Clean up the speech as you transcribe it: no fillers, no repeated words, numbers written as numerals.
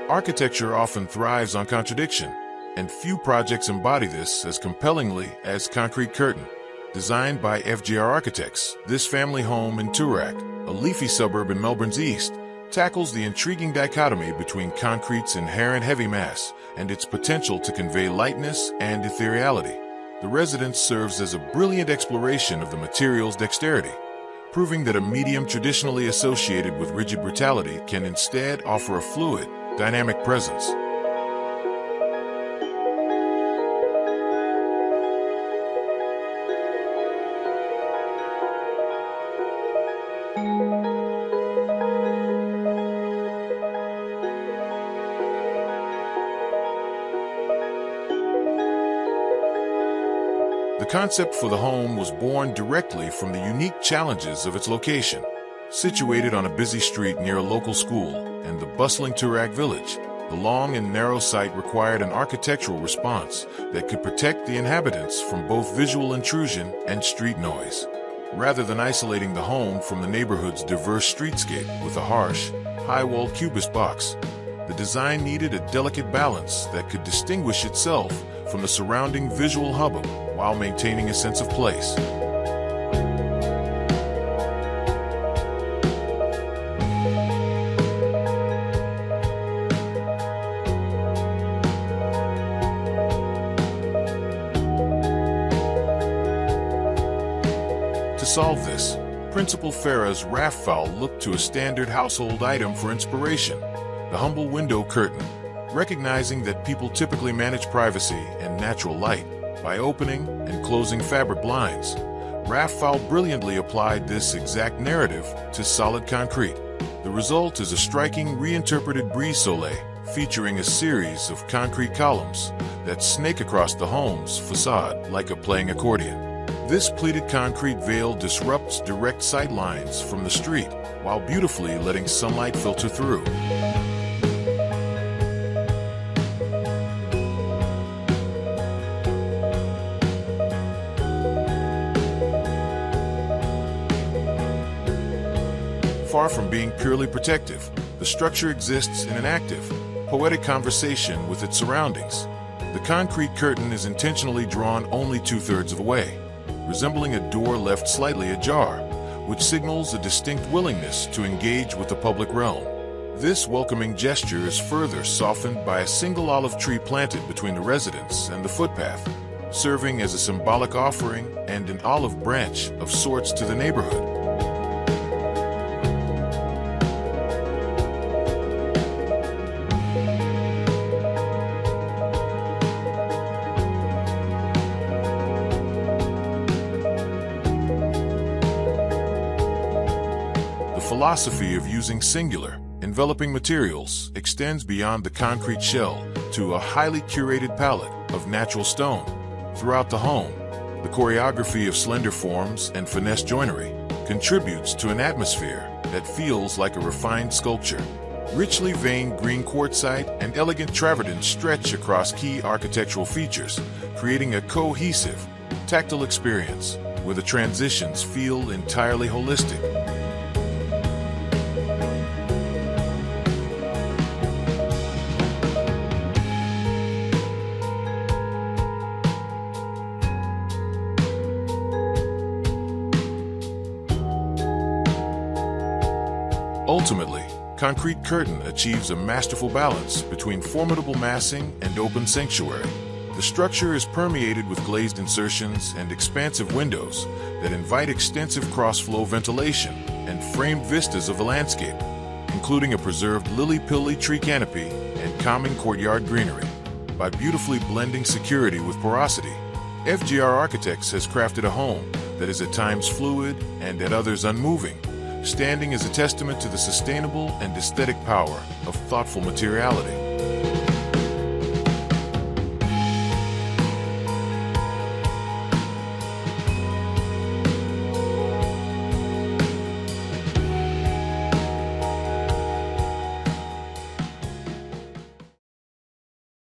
Architecture often thrives on contradiction, and few projects embody this as compellingly as Concrete Curtain. Designed by FGR Architects, this family home in Toorak, a leafy suburb in Melbourne's east, tackles the intriguing dichotomy between concrete's inherent heavy mass and its potential to convey lightness and ethereality. The residence serves as a brilliant exploration of the material's dexterity, proving that a medium traditionally associated with rigid brutality can instead offer a fluid, dynamic presence. The concept for the home was born directly from the unique challenges of its location. Situated on a busy street near a local school and the bustling Toorak Village, the long and narrow site required an architectural response that could protect the inhabitants from both visual intrusion and street noise. Rather than isolating the home from the neighborhood's diverse streetscape with a harsh, high-walled cubist box, the design needed a delicate balance that could distinguish itself from the surrounding visual hubbub while maintaining a sense of place. To solve this, Principal Farah's raftfowl looked to a standard household item for inspiration, the humble window curtain, recognizing that people typically manage privacy and natural light by opening and closing fabric blinds. Raftfowl brilliantly applied this exact narrative to solid concrete. The result is a striking reinterpreted brise-soleil featuring a series of concrete columns that snake across the home's facade like a playing accordion. This pleated concrete veil disrupts direct sight lines from the street while beautifully letting sunlight filter through. Far from being purely protective, the structure exists in an active, poetic conversation with its surroundings. The concrete curtain is intentionally drawn only 2/3 of the way, resembling a door left slightly ajar, which signals a distinct willingness to engage with the public realm. This welcoming gesture is further softened by a single olive tree planted between the residence and the footpath, serving as a symbolic offering and an olive branch of sorts to the neighborhood. The philosophy of using singular, enveloping materials extends beyond the concrete shell to a highly curated palette of natural stone. Throughout the home, the choreography of slender forms and finesse joinery contributes to an atmosphere that feels like a refined sculpture. Richly veined green quartzite and elegant travertine stretch across key architectural features, creating a cohesive, tactile experience where the transitions feel entirely holistic. Ultimately, Concrete Curtain achieves a masterful balance between formidable massing and open sanctuary. The structure is permeated with glazed insertions and expansive windows that invite extensive cross-flow ventilation and framed vistas of the landscape, including a preserved lily-pilly tree canopy and calming courtyard greenery. By beautifully blending security with porosity, FGR Architects has crafted a home that is at times fluid and at others unmoving, standing as a testament to the sustainable and aesthetic power of thoughtful materiality.